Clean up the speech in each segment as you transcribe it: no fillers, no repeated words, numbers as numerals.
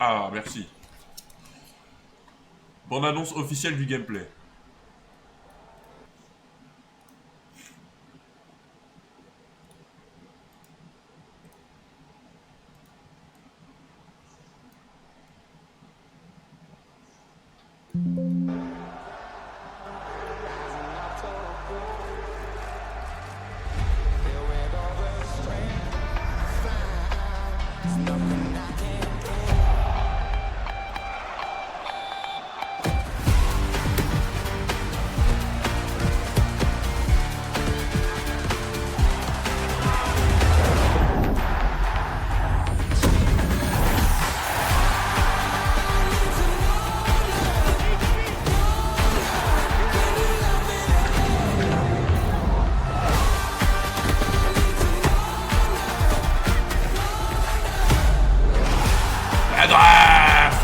Ah, merci. Bande annonce officielle du gameplay. La draft.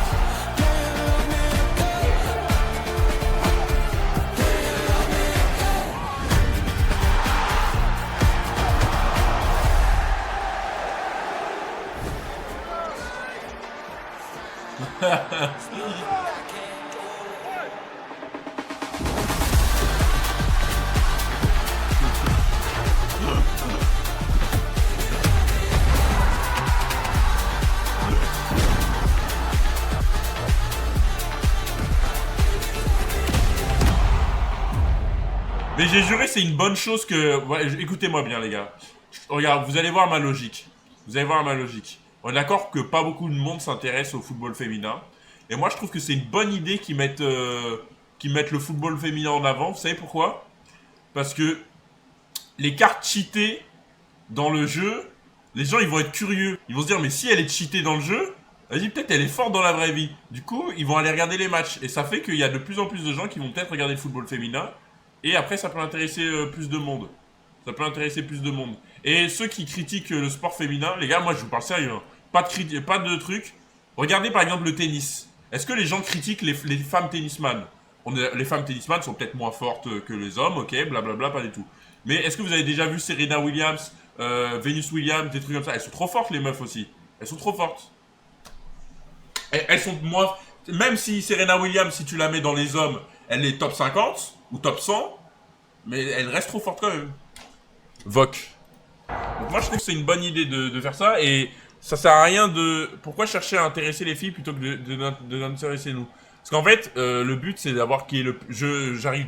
Mais j'ai juré, c'est une bonne chose que. Ouais, écoutez-moi bien, les gars. Regarde, vous allez voir ma logique. Vous allez voir ma logique. On est d'accord que pas beaucoup de monde s'intéresse au football féminin. Et moi, je trouve que c'est une bonne idée qu'ils mettent le football féminin en avant. Vous savez pourquoi? Parce que les cartes cheatées dans le jeu, les gens ils vont être curieux. Ils vont se dire, mais si elle est cheatée dans le jeu, vas-y, peut-être elle est forte dans la vraie vie. Du coup, ils vont aller regarder les matchs. Et ça fait qu'il y a de plus en plus de gens qui vont peut-être regarder le football féminin. Et après, ça peut intéresser plus de monde. Ça peut intéresser plus de monde. Et ceux qui critiquent le sport féminin, les gars, moi je vous parle sérieux. Hein. Pas de trucs. Regardez par exemple le tennis. Est-ce que les gens critiquent les femmes tennisman? Les femmes tennisman sont peut-être moins fortes que les hommes, ok, blablabla, pas du tout. Mais est-ce que vous avez déjà vu Serena Williams, Venus Williams, des trucs comme ça? Elles sont trop fortes, les meufs aussi. Elles sont trop fortes. Elles sont moins. Même si Serena Williams, si tu la mets dans les hommes, elle est top 50 ou top 100, mais elle reste trop forte quand même. Voc. Donc moi je trouve que c'est une bonne idée de faire ça et ça sert à rien de. Pourquoi chercher à intéresser les filles plutôt que de d'intéresser nous? Parce qu'en fait, le but c'est d'avoir qui est le. J'arrive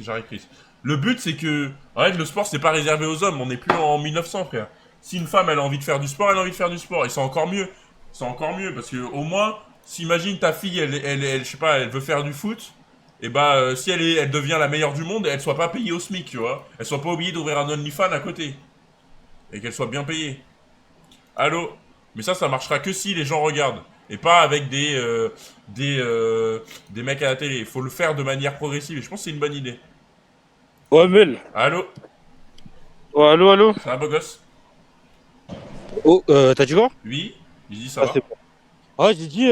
j'arrive Chris. Le but c'est que. En fait, le sport c'est pas réservé aux hommes, on n'est plus en 1900 frère. Si une femme elle a envie de faire du sport, elle a envie de faire du sport et c'est encore mieux. C'est encore mieux parce que au moins, s'imagine ta fille, je sais pas, elle veut faire du foot, et bah si elle devient la meilleure du monde, elle soit pas payée au SMIC, tu vois. Elle soit pas obligée d'ouvrir un OnlyFans à côté et qu'elle soit bien payée. Allô? Mais ça marchera que si les gens regardent et pas avec des mecs à la télé. Il faut le faire de manière progressive et je pense que c'est une bonne idée. Ouais, Mel. Allô? Ouais, allô, allô. Ça va, beau gosse? Oh, t'as dit quoi? Oui? J'ai dit ça Ah, c'est va? bon. Ah, j'ai dit,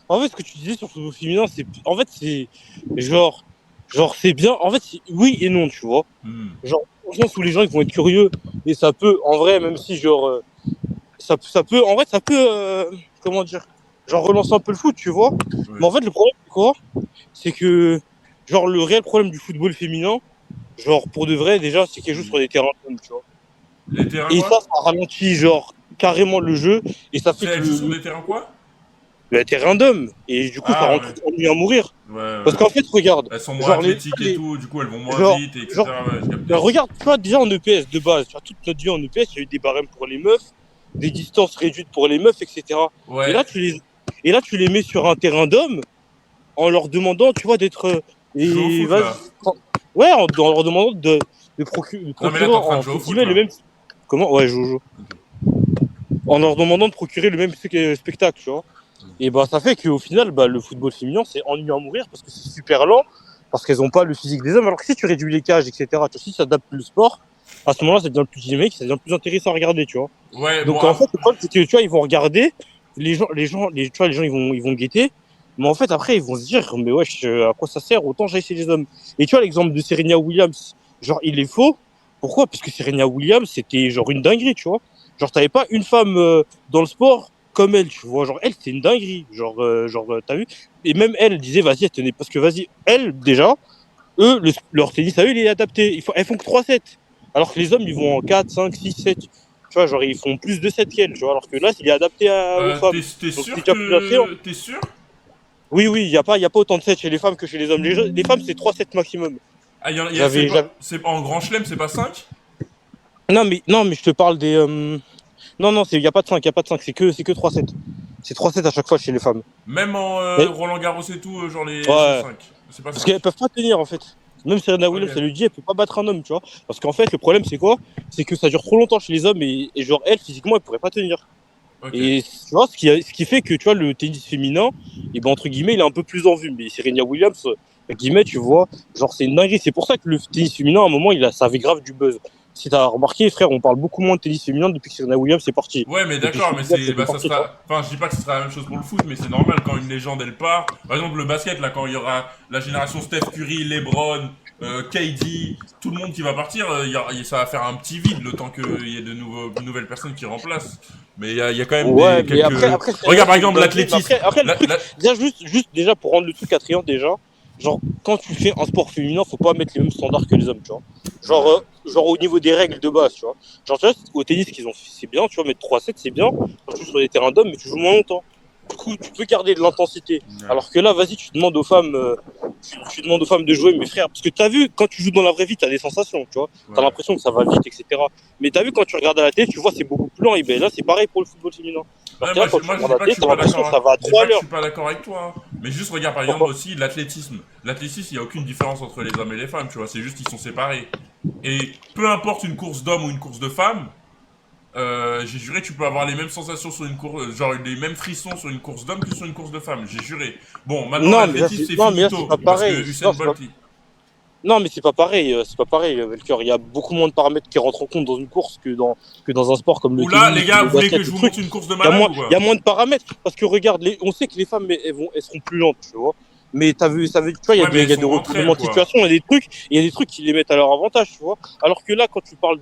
en fait, ce que tu disais sur le football féminin, en fait, c'est genre, c'est bien. En fait, oui et non, tu vois. Hmm. Genre, au sens où les gens, ils vont être curieux et ça peut, en vrai, même si, genre, ça peut, en vrai, ça peut, comment dire, genre, relancer un peu le foot, tu vois. Oui. Mais en fait, le problème, c'est quoi? C'est que, genre, le réel problème du football féminin, genre, pour de vrai, déjà, c'est qu'il joue Hmm. sur des terrains, tu vois. Les terrains Et quoi? ça ralentit genre carrément le jeu et ça fait que Elle joue sur des terrains quoi? t'es random et du coup ça Ah rend ouais. tout ennuyeux à mourir. Ouais, Parce ouais. qu'en fait regarde, Elles sont moins genre athlétiques et tout, du coup elles vont moins genre, vite, etc. genre Ouais, j'ai ben, capté. regarde, tu vois déjà en EPS de base, tu vois, toute notre vie en EPS, il y a eu des barèmes pour les meufs, des distances réduites pour les meufs, etc. Et Ouais, là tu les mets sur un terrain d'hommes en leur demandant, tu vois, d'être je joue au et foot vas-y, là. ouais, en leur demandant de Non mais là procurer t'es en train de jouer entre au foot guillemets le là. même comment ouais, je Ok. en leur demandant de procurer le même spectacle, tu vois. Et bah ça fait qu'au final, bah, le football féminin, c'est ennuyeux à mourir parce que c'est super lent, parce qu'elles n'ont pas le physique des hommes. Alors que si tu réduis les cages, etc., tu sais, si tu adaptes le sport, à ce moment-là, ça devient plus dynamique, ça devient plus intéressant à regarder, tu vois. Ouais, bon, Donc en fait, le problème, c'est que tu vois, ils vont regarder, tu vois, les gens, ils vont guetter, mais en fait, après, ils vont se dire, mais wesh, à quoi ça sert? Autant j'ai essayé les hommes. Et tu vois, l'exemple de Serena Williams, genre, il est faux. Pourquoi? Parce que Serena Williams, c'était genre une dinguerie, tu vois. Genre, t'avais pas une femme dans le sport comme elle, tu vois. Genre, elle, c'est une dinguerie. T'as vu? Et même elle disait, vas-y, elle tenait. Parce que, vas-y, elle, déjà, eux, leur tennis à eux, il est adapté. Elles font que 3-7. Alors que les hommes, ils vont en 4, 5, 6, 7. Tu vois, genre, ils font plus de 7 qu'elles, tu vois. Alors que là, il est adapté aux femmes. T'es Donc, c'est sûr déjà plus attrayant. que... T'es sûr? Oui, oui, il y a pas autant de 7 chez les femmes que chez les hommes. Les femmes, c'est 3-7 maximum. Ah, c'est J'avais, pas... j'avais... C'est en grand chelem, c'est pas 5? Non, mais je te parle des. Non, non, il n'y a pas de 5, il y a pas de 5. C'est que 3-7. C'est 3-7 à chaque fois chez les femmes. Même en Mais, Roland Garros et tout, genre c'est ouais, 5. C'est pas parce 5. qu'elles peuvent pas tenir en fait. Même Serena Williams, Ok, elle lui dit, elle peut pas battre un homme, tu vois. Parce qu'en fait, le problème, c'est quoi? C'est que ça dure trop longtemps chez les hommes et genre, elle, physiquement, elle pourrait pas tenir. ok. Et tu vois, ce qui fait que tu vois, le tennis féminin, et ben, entre guillemets, il est un peu plus en vue. Mais Serena Williams, guillemets, tu vois, genre, c'est une dinguerie. C'est pour ça que le tennis féminin, à un moment, ça avait grave du buzz. Si t'as remarqué, frère, on parle beaucoup moins de tennis féminin depuis que Serena Williams est partie. Ouais, mais Depuis d'accord, que mais Williams c'est, est bah, ça partie, tu vois. sera, enfin, je dis pas que ce sera la même chose pour le foot, mais c'est normal quand une légende elle part. Par exemple, le basket, là, quand il y aura la génération Steph Curry, LeBron, KD, tout le monde qui va partir, ça va faire un petit vide le temps qu'il y ait de nouvelles personnes qui remplacent. Mais il y a quand même Ouais, mais quelques. après c'est vrai Regarde que par c'est une exemple dinguerie. Mais l'athlétisme. après, le La- truc, la- déjà, juste déjà pour rendre le truc attrayant, déjà, genre, quand tu fais un sport féminin, faut pas mettre les mêmes standards que les hommes, tu vois. Genre, Ouais, genre au niveau des règles de base, tu vois. Genre, tu vois, au tennis, c'est bien, tu vois, mettre 3-7, c'est bien. Quand tu joues sur des terrains d'hommes, mais tu joues moins longtemps. Du coup, tu peux garder de l'intensité. ouais, Alors que là, vas-y, tu demandes aux femmes de jouer, mes frères. Parce que t'as vu, quand tu joues dans la vraie vie, t'as des sensations, tu vois. T'as ouais. l'impression que ça va vite, etc. Mais t'as vu, quand tu regardes à la télé, tu vois, c'est beaucoup plus lent. Et ben là, c'est pareil pour le football féminin. Alors Ouais, que là, quand tu moi je regardes dis à la pas que télé, je suis t'as pas l'impression d'accord. que ça va à Je dis 3 pas à que je l'heure. suis pas d'accord avec toi. Mais juste regarde par exemple Pourquoi? aussi l'athlétisme. L'athlétisme, il y a aucune différence entre les hommes et les femmes, tu vois. C'est juste qu'ils sont séparés. Et peu importe une course d'homme ou une course de femme, j'ai juré, tu peux avoir les mêmes sensations sur une course, genre les mêmes frissons sur une course d'homme que sur une course de femme. J'ai juré. Bon, maintenant l'athlétisme c'est Non, mais là, c'est finito pas parce que pareil. Usain Bolt. Non, mais c'est pas pareil. C'est pas pareil, Melchior. Il y a beaucoup moins de paramètres qui rentrent en compte dans une course que dans un sport comme le Ou là, les tennis ou gars, le vous voulez que basket, je le vous truc. montre une course de Il y a malade moins, ou il y a quoi? moins de paramètres. Parce que regarde, on sait que les femmes, elles seront plus lentes, tu vois. Mais tu vois, Ouais, mais elles il y a des sont entre elles retournements de quoi. situation, il y a des trucs qui les mettent à leur avantage, tu vois. Alors que là, quand tu parles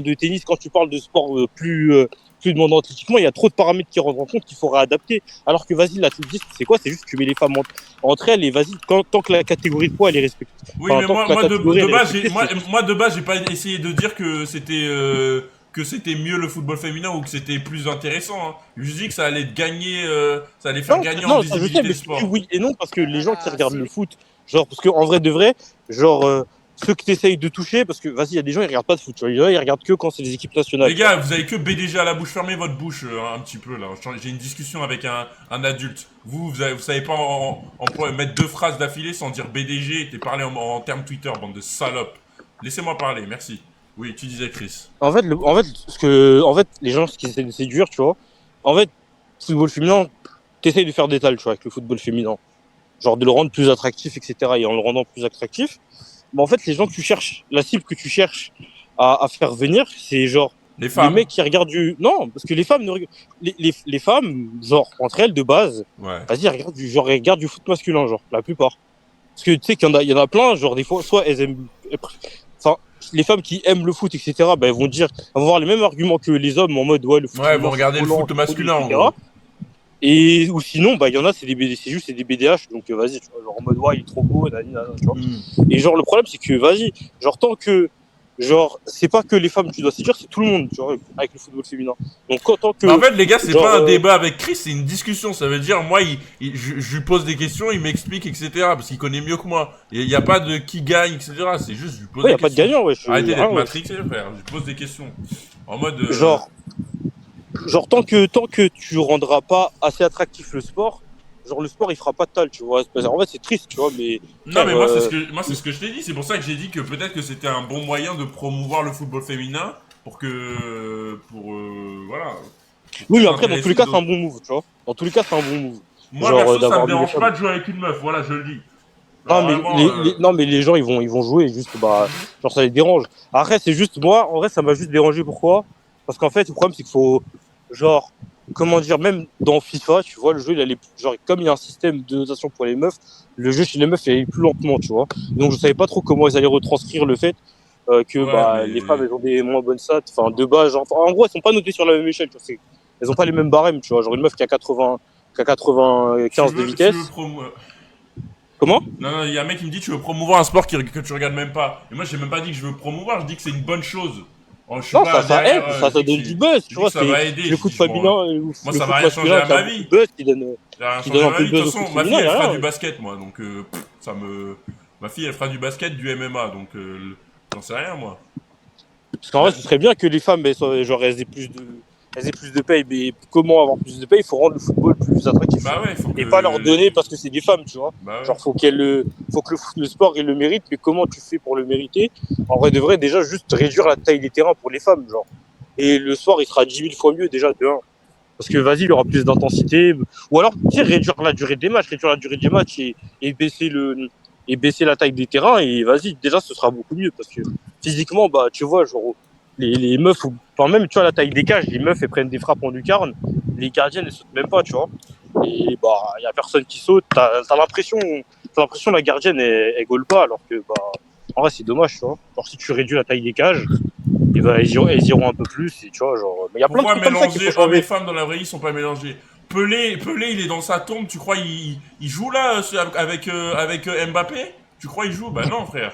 de tennis, quand tu parles de sport plus demandant athlétiquement, il y a trop de paramètres qui rentrent en compte qu'il faudra adapter. Alors que vas-y, l'athlétisme, c'est quoi? C'est juste que tu mets les femmes entre elles et vas-y, tant que la catégorie de poids elle est respectée. Oui, Enfin, mais tant que la catégorie de elle est base, respectée, c'est. moi de base, j'ai pas essayé de dire que c'était mieux le football féminin ou que c'était plus intéressant. Hein. Je dis que ça allait gagner, ça allait faire Non, gagner en non, ça je sais, visibilité mais le je te dis sport. oui et non parce que les gens qui regardent le foot, genre, parce qu'en vrai de vrai, genre, ceux que tu essayes de toucher, parce que vas-y, il y a des gens, ils regardent pas de foot, tu vois, ils regardent que quand c'est les équipes nationales, Les tu vois. gars, vous avez que BDG à la bouche, fermez votre bouche un petit peu là. J'ai une discussion avec un adulte. Vous savez pas mettre deux phrases d'affilée sans dire BDG et parler en termes Twitter, bande de salopes. Laissez-moi parler, merci. Oui, tu disais Chris. En fait, les gens, ce qui essaient de séduire, tu vois, en fait, football féminin, t'essayes de faire d'étal, tu vois, avec le football féminin. Genre de le rendre plus attractif, etc. Et en le rendant plus attractif, mais en fait, les gens que tu cherches, la cible que tu cherches à faire venir, c'est genre Les les femmes. mecs qui regardent du. Non, parce que les femmes, les femmes, genre, entre elles, de base, Ouais. vas-y, elles regardent du foot masculin, genre, la plupart. Parce que tu sais qu'il y en a plein, genre, des fois, soit elles aiment. Enfin, les femmes qui aiment le foot, etc., ben, elles vont avoir les mêmes arguments que les hommes en mode, ouais, le foot Ouais, vous féminin, c'est regardez trop le lent, foot c'est trop nul, masculin en etc. gros. Ou sinon, bah, il y en a, c'est des BDH, donc vas-y, tu vois, genre en mode, ouais, il est trop beau, nani, nana, tu vois. Hmm. Et genre, le problème, c'est que, vas-y, genre, c'est pas que les femmes que tu dois séduire, c'est tout le monde, tu vois, avec le football féminin. Donc, tant Bah en que, fait les gars c'est genre, pas un débat avec Chris, c'est une discussion. Ça veut dire moi je lui pose des questions, il m'explique etc. Parce qu'il connaît mieux que moi. Il y a pas de qui gagne etc. C'est juste je lui pose ouais, y des a pas de questions. gagnant, wesh, Arrêtez d'être rien, wesh. matrixé frère. Je lui pose des questions. En mode Genre, tant que tu rendras pas assez attractif le sport, genre, le sport, il fera pas de tal, tu vois. En fait, c'est triste, tu vois, mais, non frère, mais moi c'est ce que je t'ai dit. C'est pour ça que j'ai dit que peut-être que c'était un bon moyen de promouvoir le football féminin pour voilà pour oui, mais peut-être après, dans tous les intéresser cas, c'est un d'autres. bon move, tu vois. Dans tous les cas, c'est un bon move. Moi Genre, perso ça me d'avoir mis les dérange femmes. pas de jouer avec une meuf. Voilà je le dis. Non Alors mais vraiment non mais les gens ils vont jouer et juste bah genre ça les dérange. Après c'est juste moi en vrai ça m'a juste dérangé pourquoi? Parce qu'en fait le problème c'est qu'il faut genre comment dire même dans FIFA tu vois le jeu il allait genre comme il y a un système de notation pour les meufs le jeu chez les meufs il allait plus lentement tu vois. Donc je savais pas trop comment ils allaient retranscrire le fait que ouais bah les femmes mais elles ont des moins bonnes stats enfin de base genre en gros elles sont pas notées sur la même échelle tu vois. elles ont pas les mêmes barèmes, tu vois. Genre une meuf qui a 80, qui a Tu 95 de veux, tu vitesse. veux promouvoir. Comment? Non, non, il y a un mec qui me dit tu veux promouvoir un sport que tu regardes même pas. Et moi, j'ai même pas dit que je veux promouvoir, je dis que c'est une bonne chose. Oh, je suis Non, pas ça derrière. aide, Je ça dis que donne du buzz, je tu dis que vois. ça va C'est aider. le Je foot dis, bon, féminin, moi, le ça va foot rien changer masculin à qui a ma beaucoup de vie. buzz, Ça va rien qui changer donne à un ma peu vie. de De toute buzz au foot façon, ma fille, féminin, elle et fera rien. du basket, moi. Donc, ça me. Ma fille, elle fera du basket, du MMA. Donc, j'en sais rien, moi. Parce qu'en vrai, ce serait bien que les femmes, genre, elles aient plus de paye. Mais comment avoir plus de paye? Il faut rendre le football plus attractif. Bah ouais, il faut Et pas leur que. donner parce que c'est des femmes, tu vois. Bah ouais. Genre, faut que le sport, il le mérite. Mais comment tu fais pour le mériter? En vrai, de vrai, déjà, juste réduire la taille des terrains pour les femmes, genre. Et le sport, il sera 10 000 fois mieux, déjà, de 1. Parce que, vas-y, il y aura plus d'intensité. Ou alors, tu sais, réduire la durée des matchs, et baisser la taille des terrains. Et vas-y, déjà, ce sera beaucoup mieux. Parce que physiquement, bah, tu vois, genre, les meufs, enfin, même, tu vois, la taille des cages, les meufs, elles prennent des frappes en lucarne. Les gardiennes, elles sautent même pas, tu vois. Et bah, il y a personne qui saute. T'as l'impression que la gardienne, elle goal pas. Alors que, bah, en vrai, c'est dommage, tu vois. Genre, si tu réduis la taille des cages, et bah, elles iront un peu plus. Et tu vois, genre, mais il y a plein de Pourquoi trucs comme ça qu'il faut mélanger hommes et changer. femmes dans la vraie vie, ils sont pas mélangés? Pelé, il est dans sa tombe, tu crois il joue là avec Mbappé? Tu crois il joue? Bah non, frère.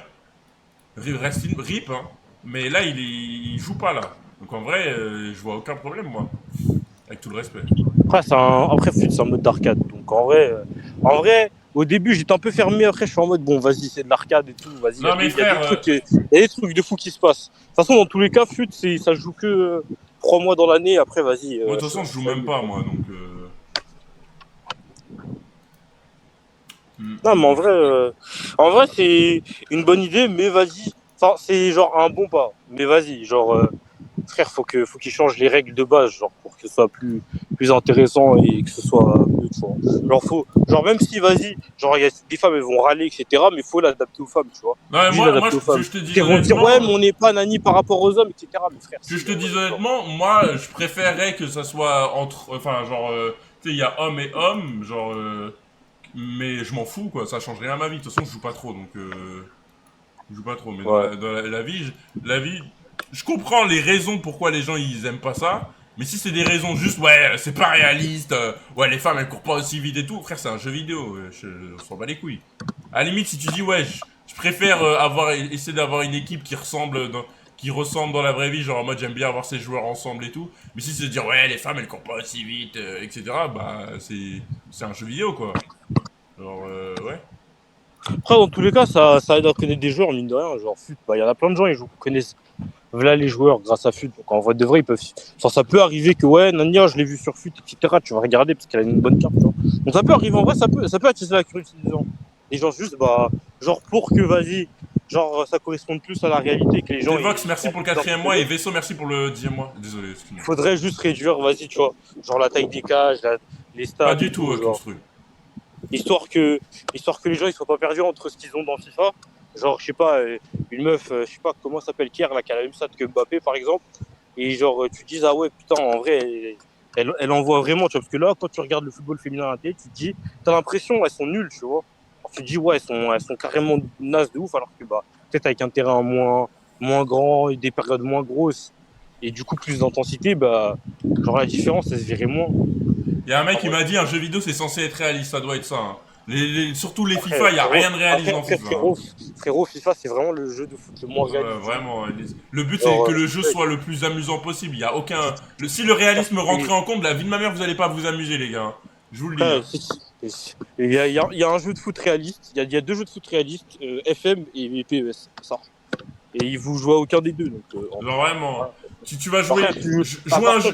Rip, hein. Mais là, il joue pas là. Donc en vrai, je vois aucun problème, moi. Avec tout le respect. Après, FUT, c'est un mode d'arcade. Donc, en vrai, au début, j'étais un peu fermé. Après, je suis en mode, bon, vas-y, c'est de l'arcade et tout. Vas-y, Non, mais il y a des frère, trucs, il y a des trucs de fou qui se passent. De toute façon, dans tous les cas, FUT, ça se joue que 3 mois dans l'année. Après, vas-y. moi, de toute façon, je joue même pas, moi. Donc. Non, mais en vrai, c'est une bonne idée, mais vas-y. Enfin, c'est genre un bon pas. Mais vas-y, genre, frère, faut qu'ils changent les règles de base, genre, pour que ce soit plus intéressant et que ce soit mieux, tu vois. Genre, même si, vas-y, genre, des femmes, elles vont râler, etc., mais faut l'adapter aux femmes, tu vois. Non, mais Juste moi, l'adapter aux femmes. je te dis Ils vont dire, ouais, mais honnêtement. on n'est pas nani par rapport aux hommes, etc., mais frère, Que si, je te en vrai, dise genre. honnêtement, moi, je préférerais que ça soit entre. Enfin, genre. Tu sais, il y a homme et homme, genre. Mais je m'en fous, quoi. Ça change rien à ma vie. De toute façon, je joue pas trop, donc. Je joue pas trop. Mais Ouais. dans la vie, la vie. Je comprends les raisons pourquoi les gens ils aiment pas ça. Mais si c'est des raisons juste, ouais, c'est pas réaliste, ouais, les femmes elles courent pas aussi vite et tout, frère, c'est un jeu vidéo, on s'en bat les couilles. À la limite, si tu dis, ouais, je préfère essayer d'avoir une équipe qui ressemble dans la vraie vie, genre en mode j'aime bien avoir ces joueurs ensemble et tout. Mais si c'est de dire, ouais, les femmes elles courent pas aussi vite, etc., bah, c'est un jeu vidéo, quoi. Genre, ouais. Après, dans tous les cas, ça aide à connaître des joueurs, mine de rien. Genre, FUT, bah, il y en a plein de gens, ils connaissent. Voilà les joueurs grâce à FUT. Donc en vrai de vrai, ils peuvent. Enfin, ça peut arriver que ouais, Nania, je l'ai vu sur FUT, etc. Tu vas regarder parce qu'elle a une bonne carte. Tu vois. Donc ça peut arriver en vrai, ça peut attiser la curiosité des gens. Les gens juste, bah, genre pour que vas-y, genre ça corresponde plus à la réalité que les gens Devox, ils merci soient pour le plus quatrième mois et impressionnés. Vaisseau, merci pour le 10e mois. Désolé, Il excuse-moi. faudrait juste réduire, vas-y, tu vois, genre la taille des cages, les Pas stades et du tout, tout, genre. construit. Histoire que, histoire que les gens ils soient pas perdus entre ce qu'ils ont dans FIFA. Genre, je sais pas, une meuf, je sais pas comment ça s'appelle, Kier, là, qui a la même stat que Mbappé par exemple. Et genre, tu te dis, ah ouais, putain, en vrai, elle envoie vraiment, tu vois. Parce que là, quand tu regardes le football féminin à la télé, tu te dis, t'as l'impression, elles sont nulles, tu vois. Alors, tu te dis, ouais, elles sont carrément nazes de ouf, alors que, bah, peut-être avec un terrain moins grand et des périodes moins grosses, et du coup, plus d'intensité, bah, genre, la différence, elle se verrait moins. Il y a un mec En qui vrai. m'a dit un jeu vidéo c'est censé être réaliste, ça doit être ça. Hein. Surtout les Après, FIFA, il y a rien de réaliste dans FIFA. Hein. frérot, FIFA, c'est vraiment le jeu de foot le moins réaliste du monde. Vraiment. Le but c'est Genre, que le jeu soit le plus amusant possible. Il y a aucun. Si le réalisme rentrait en compte, la vie de ma mère, vous allez pas vous amuser, les gars. Hein. Je vous le dis. après, Hein. il y a un jeu de foot réaliste, il y a deux jeux de foot réalistes, FM et PES, ça. Et vous jouez à aucun des deux. Donc, Genre vraiment. voilà. Tu vas jouer. Après, Jouer un jeu.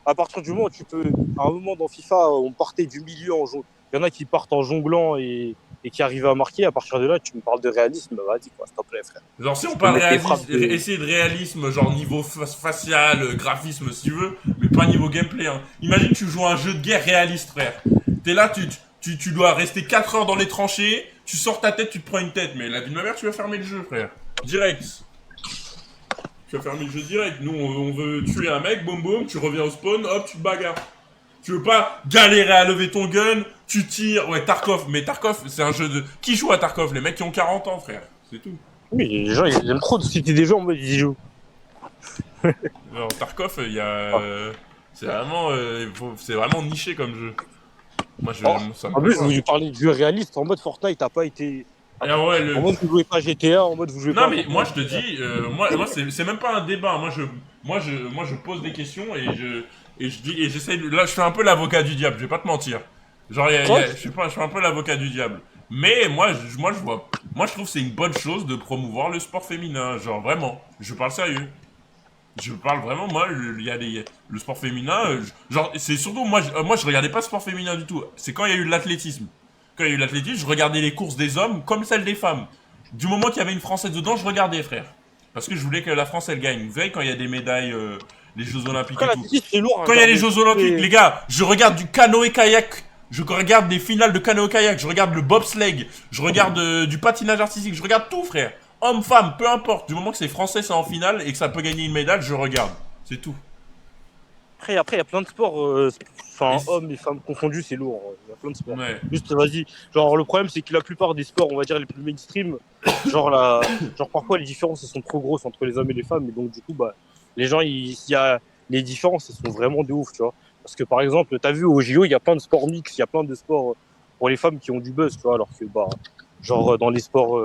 à partir du moment où tu peux, à un moment dans FIFA, on partait du milieu en jeu. Il y en a qui partent en jonglant et qui arrivent à marquer. À partir de là, tu me parles de réalisme, bah, vas-y, quoi, s'il te plaît, frère. Genre si on Tu peux parle mettre tes réalisme, frappes de. essayer de réalisme, genre niveau facial, graphisme si tu veux, mais pas niveau gameplay. Hein. Imagine tu joues à un jeu de guerre réaliste, frère. T'es là, tu dois rester 4 heures dans les tranchées, tu sors ta tête, tu te prends une tête, mais la vie de ma mère, tu vas fermer le jeu, frère. Direct. Tu vas fermer le jeu direct. Nous, on veut tuer un mec, boum boum, tu reviens au spawn, hop, tu te bagarres. Tu veux pas galérer à lever ton gun, tu tires. Ouais, Tarkov, mais Tarkov, c'est un jeu de. Qui joue à Tarkov? Les mecs qui ont 40 ans, frère. C'est tout. Oui, les gens, ils aiment trop de citer des gens en mode ils y jouent. Alors, Tarkov, il y a. Ah. C'est vraiment niché comme jeu. Moi, Oh, ça me en plaît plus, je pas. voulais parler de jeu réaliste. En mode Fortnite, t'as pas été. Et ouais, En mode, vous jouez pas GTA, en mode, vous jouez pas non, à mais moi, je Fortnite. te dis, moi c'est même pas un débat. Moi, je pose des questions et je dis, et j'essaye. Là, je fais un peu l'avocat du diable, je vais pas te mentir. Genre, Ouais, je suis un peu l'avocat du diable. Mais moi, je trouve que c'est une bonne chose de promouvoir le sport féminin. Genre, vraiment. Je parle sérieux. Je parle vraiment, moi, il y a le sport féminin, genre, c'est surtout, moi, je regardais pas le sport féminin du tout. C'est quand il y a eu l'athlétisme. Quand il y a eu l'athlétisme, je regardais les courses des hommes comme celles des femmes. Du moment qu'il y avait une Française dedans, je regardais, frère. Parce que je voulais que la France, elle gagne. Vous savez, quand il y a des médailles, les Jeux Olympiques après et la tout. tennis, c'est lourd à Quand il y a les regarder. Jeux Olympiques, les gars, je regarde du canoë-kayak. Je regarde des finales de canoë-kayak. Je regarde le bobsleigh. Je regarde du patinage artistique. Je regarde tout, frère. Homme, femme, peu importe. Du moment que c'est français, c'est en finale et que ça peut gagner une médaille, je regarde. C'est tout. Après, il y a plein de sports, Et enfin, hommes et femmes confondus, c'est lourd. Il y a plein de sports. ouais. Juste, vas-y. Genre, le problème, c'est que la plupart des sports, on va dire, les plus mainstream, genre, genre parfois, les différences, elles sont trop grosses entre les hommes et les femmes. Et donc, du coup, bah, les gens, il y a les différences, elles sont vraiment de ouf, tu vois. Parce que, par exemple, t'as vu, au JO, il y a plein de sports mixtes, il y a plein de sports pour les femmes qui ont du buzz, tu vois. Alors que, bah, genre, dans les sports,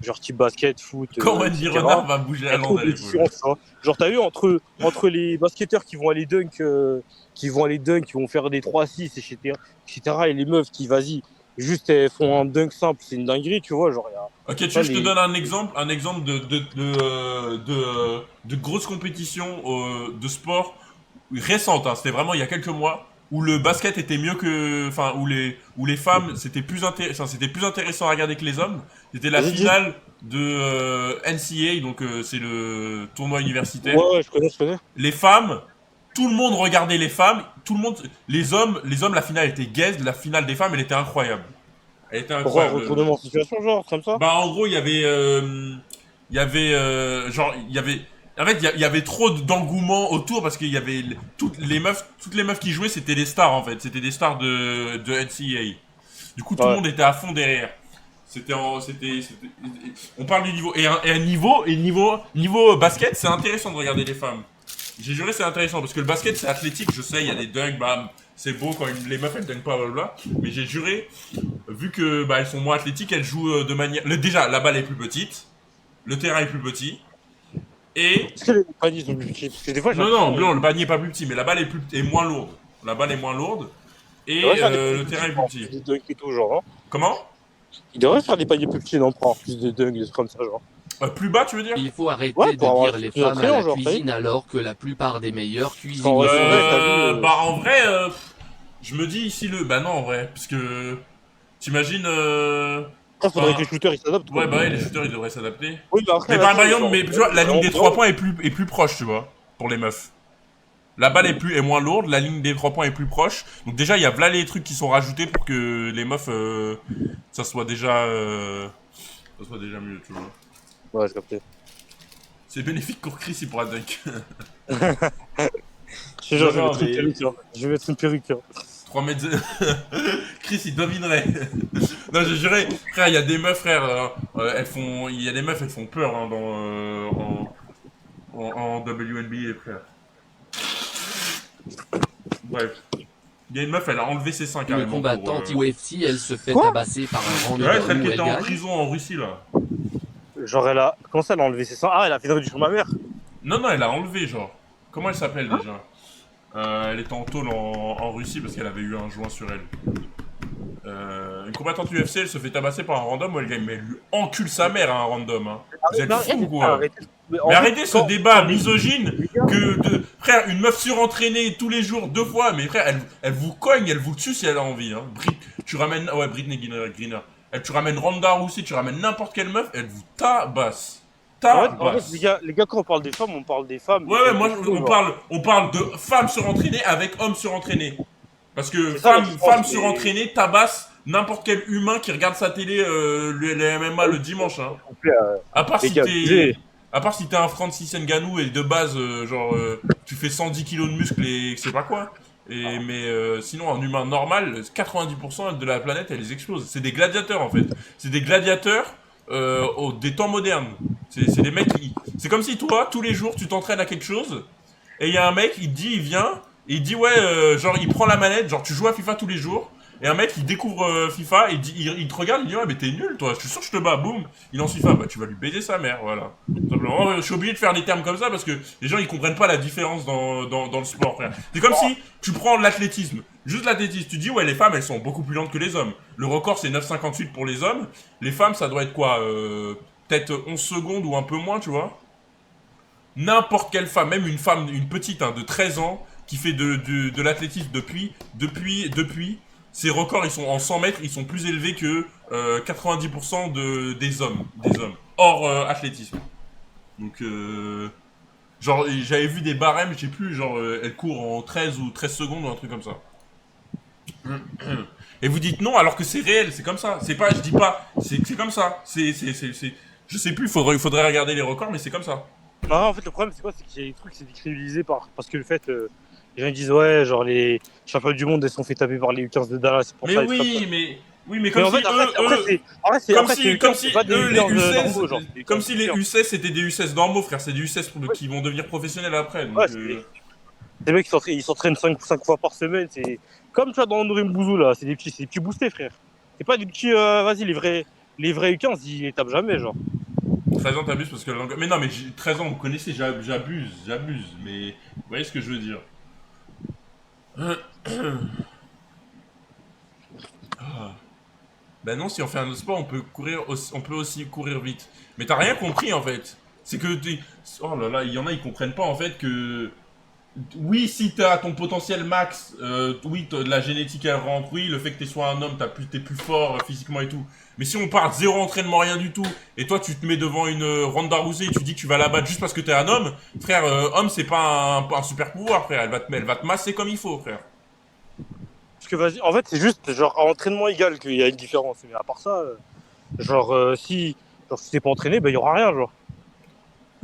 genre type basket, foot, Quand Wendy etc., Renard va bouger il y a la trop lande à de l'épaule. différences, tu vois. Genre, t'as vu, entre les basketteurs qui vont faire des 3-6, etc., et les meufs qui, vas-y, juste elles font un dunk simple, c'est une dinguerie, tu vois. Genre, il y a Ok, tu veux, pas je te les. donne un exemple de grosse compétition de sport récente. Hein, c'était vraiment il y a quelques mois où le basket était mieux que, enfin, où les femmes c'était plus intéressant à regarder que les hommes. C'était la Vas-y, dis. finale de NCAA, donc c'est le tournoi universitaire. Ouais, ouais, je connais. Les femmes, tout le monde regardait les femmes, tout le monde, les hommes, la finale était gaze, la finale des femmes, elle était incroyable. Elle était Pourquoi un incroyable. retournement de situation, genre, comme ça? Bah, en gros, en fait, il y avait trop d'engouement autour parce qu'il y avait toutes les meufs qui jouaient, c'était des stars en fait, c'était des stars de NCAA. Du coup, tout le Ouais. monde était à fond derrière. On parle du niveau et un niveau basket, c'est intéressant de regarder les femmes. J'ai juré, c'est intéressant parce que le basket, c'est athlétique. Je sais, il y a des dunks, bam, c'est beau quand les meufs elles dunkent pas, blablabla. Mais j'ai juré, vu que bah, elles sont moins athlétiques, elles jouent de manière. Déjà, la balle est plus petite, le terrain est plus petit, et Est-ce que les paniers sont plus petits? Parce que des fois, j'ai non, non, l'impression. non, le panier est pas plus petit, mais la balle est moins lourde. La balle est moins lourde Il devrait et faire des paniers le plus terrain petits est pour plus avoir petit. plus de dunks et tout, genre, hein. Comment? Il devrait faire des paniers plus petits, non, pour avoir plus de dunks, des trucs comme ça, genre. Plus bas, tu veux dire? Il faut Ouais, arrêter de pour avoir dire les plus femmes à la d'attrayant, genre, t'as vu? cuisine alors que la plupart des meilleurs Parce qu'en vrai, cuisiniers de sont vrai, des t'as hommes. vu. Bah en vrai, je me dis ici le. Bah non, en vrai, parce que t'imagines. Après, faudrait que Enfin, les shooters, ils s'adaptent, ouais, quoi. bah ouais, les shooters ils devraient s'adapter. Oui, mais après, Mais vas-y, par exemple, genre, mais tu vois, la ligne vraiment des 3 grand. points est plus proche, tu vois, pour les meufs. La balle est moins lourde, la ligne des 3 points est plus proche. Donc déjà, il y a là les trucs qui sont rajoutés pour que les meufs, ça soit déjà, mieux, tu vois. Ouais, j'ai capté. C'est bénéfique pour Chris, il pourra dunk. Je sais, Non, genre, je vais non, mettre une mais perruque, hein. Je vais mettre une perruque, hein. 3 mètres. Chris, il devinerait. Non, j'ai juré. Frère, il y a des meufs, frère. Il y a des meufs, elles font peur hein, en WNBA, frère. Bref. Il y a une meuf, elle a enlevé ses seins Une carrément. combattante UFC, elle se fait Quoi? tabasser par un Ouais, randonneur celle qui où elle était en gagne. prison en Russie, là. Genre, elle a. Comment ça, elle a enlevé ses seins? Ah, elle a fait une réduction mammaire. Non, non, elle a enlevé, genre. Comment elle s'appelle déjà Elle était en tôle en Russie parce qu'elle avait eu un joint sur elle. Une combattante UFC, elle se fait tabasser par un random ou elle gagne. Mais elle lui encule sa mère, hein, un random. Hein. Vous êtes fous, quoi. Arrêtez. En Mais fait, arrêtez ce quand- débat quand les- misogyne les gars, frère, une meuf surentraînée tous les jours, 2 fois, mais frère, elle vous cogne, elle vous tue si elle a envie. Hein. Tu ramènes, ouais, Britney Greener. Tu ramènes Ronda Rousey, tu ramènes n'importe quelle meuf, elle vous tabasse. en fait, Tabasse. les gars, quand on parle des femmes, on parle des femmes. Ouais, ouais, moi, genre. on parle de femmes surentraînées avec hommes surentraînés. Parce que C'est ça, la différence, femme mais- surentraînée tabasse n'importe quel humain qui regarde sa télé, le MMA le dimanche. Hein. S'il vous plaît, À part les si gars, t'es. À part si t'es un Francis Ngannou et de base, tu fais 110 kilos de muscles et je sais pas quoi. Mais sinon, un humain normal, 90% de la planète, elle les explose. C'est des gladiateurs en fait. C'est des gladiateurs des temps modernes. C'est des mecs qui. C'est comme si toi, tous les jours, tu t'entraînes à quelque chose et il y a un mec, il te dit, il vient, Et il dit ouais, genre il prend la manette, genre tu joues à FIFA tous les jours. Et un mec il découvre FIFA et il te regarde, il dit ouais mais t'es nul toi, je suis sûr que je te bats, boum. Il lance FIFA, bah tu vas lui baiser sa mère, voilà. Simplement, je suis obligé de faire des termes comme ça parce que les gens ils comprennent pas la différence dans le sport, frère. C'est comme si tu prends l'athlétisme, juste l'athlétisme, tu dis ouais les femmes elles sont beaucoup plus lentes que les hommes. Le record c'est 9,58 pour les hommes, les femmes ça doit être quoi, peut-être 11 secondes ou un peu moins, tu vois. N'importe quelle femme, même une femme, une petite hein, de 13 ans, qui fait de l'athlétisme depuis, ses records, ils sont en 100 mètres, ils sont plus élevés que 90% des hommes, hors athlétisme. Donc, genre, j'avais vu des barèmes, je sais plus, genre, elle court en 13 ou 13 secondes ou un truc comme ça. Et vous dites non, alors que c'est réel, c'est comme ça. C'est pas, je dis pas, c'est comme ça. Je sais plus, il faudrait regarder les records, mais c'est comme ça. Non, en fait, le problème, c'est quoi? C'est qu'il y a des trucs, c'est décrédibilisé parce que le fait, les gens disent, ouais, genre, les champions du monde, elles sont fait taper par les U15 de Dallas. C'est pour Mais ça, oui, mais mais comme en si fait, comme si eux, les normaux, genre, U16, comme si les U16 c'était des U16 normaux, frère, c'est des U16 qui vont devenir professionnels après. Donc, Ouais, les mecs, ils s'entraînent 5 fois par semaine. C'est comme tu vois dans Norim Bouzou, là, c'est des petits boostés, frère. C'est pas des petits, vas-y, les vrais U15, ils les tapent jamais, genre. 13 ans t'abuses parce que mais non, mais 13 ans, vous connaissez, j'abuse, mais vous voyez ce que je veux dire. Ah. Ben non, si on fait un autre sport, on peut aussi courir vite. Mais t'as rien compris en fait. C'est que oh là là, il y en a, ils comprennent pas en fait que oui, si t'as ton potentiel max, oui, la génétique elle rentre, oui, le fait que t'es soit un homme, t'es plus fort physiquement et tout. Mais si on part de zéro entraînement, rien du tout, et toi tu te mets devant une Ronda Rousey et tu dis que tu vas la battre juste parce que t'es un homme, frère, homme c'est pas un super pouvoir, frère, elle va te masser comme il faut, frère. Parce que vas-y, en fait, c'est juste genre à entraînement égal qu'il y a une différence. Mais à part ça, si t'es pas entraîné, ben il y aura rien, genre.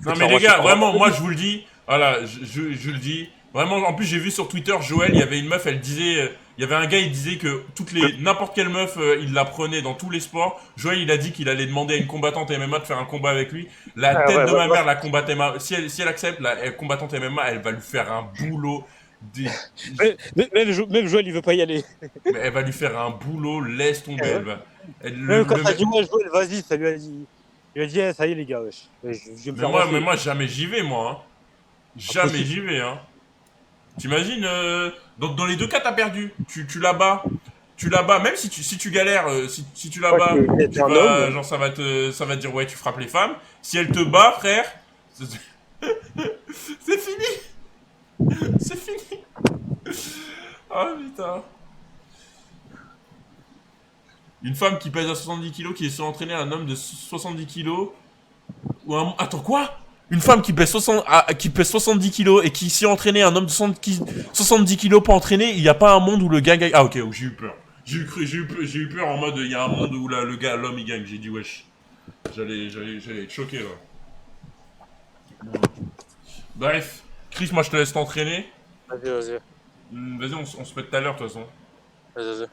Non mais les gars, vraiment, moi je vous le dis, voilà, je le dis. Vraiment, en plus j'ai vu sur Twitter, Joël, il y avait une meuf, elle disait, il y avait un gars, il disait que n'importe quelle meuf, il la prenait dans tous les sports. Joël, il a dit qu'il allait demander à une combattante MMA de faire un combat avec lui. La tête de ma mère, la combattante MMA, si elle accepte, la combattante MMA, elle va lui faire un boulot. Même Joël, il veut pas y aller. Mais elle va lui faire un boulot, laisse tomber, elle va. Même quand t'as dit, ouais, Joël, vas-y, ça lui a dit. Il a dit, eh, ça y est, les gars, wesh. Je vais me faire mais moi, jamais j'y vais, moi. Hein. Jamais j'y vais, hein. T'imagines, dans les deux cas, t'as perdu. Tu la bats. Tu la bats, même si tu galères, si tu la bats, genre ça va te dire, ouais, tu frappes les femmes. Si elle te bat, frère, c'est fini. C'est fini. Ah, putain. Une femme qui pèse à 70 kilos, qui est surentraînée, un homme de 70 kilos. Attends, quoi? Une femme qui pèse 70 kilos et qui s'y entraîné, un homme de 70 kilos pas entraîné, il n'y a pas un monde où le gars gagne. Ah ok, j'ai eu peur. J'ai eu peur en mode, il y a un monde où l'homme il gagne. J'ai dit wesh. J'allais être choqué là. Bref, Chris, moi je te laisse t'entraîner. Vas-y. Vas-y, on se met tout à l'heure de toute façon. Vas-y.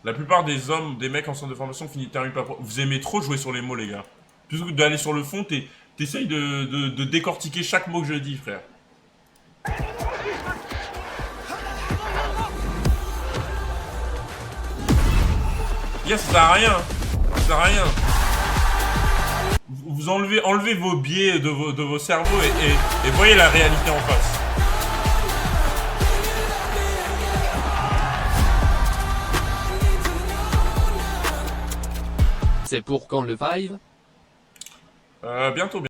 La plupart des hommes, des mecs en centre de formation terminent pas. Vous aimez trop jouer sur les mots, les gars. Plutôt que d'aller sur le fond, t'essayes de décortiquer chaque mot que je dis, frère. Ça sert à rien. Ça sert à rien. Vous enlevez vos biais de vos cerveaux et voyez la réalité en face. C'est pour quand le 5? Bientôt.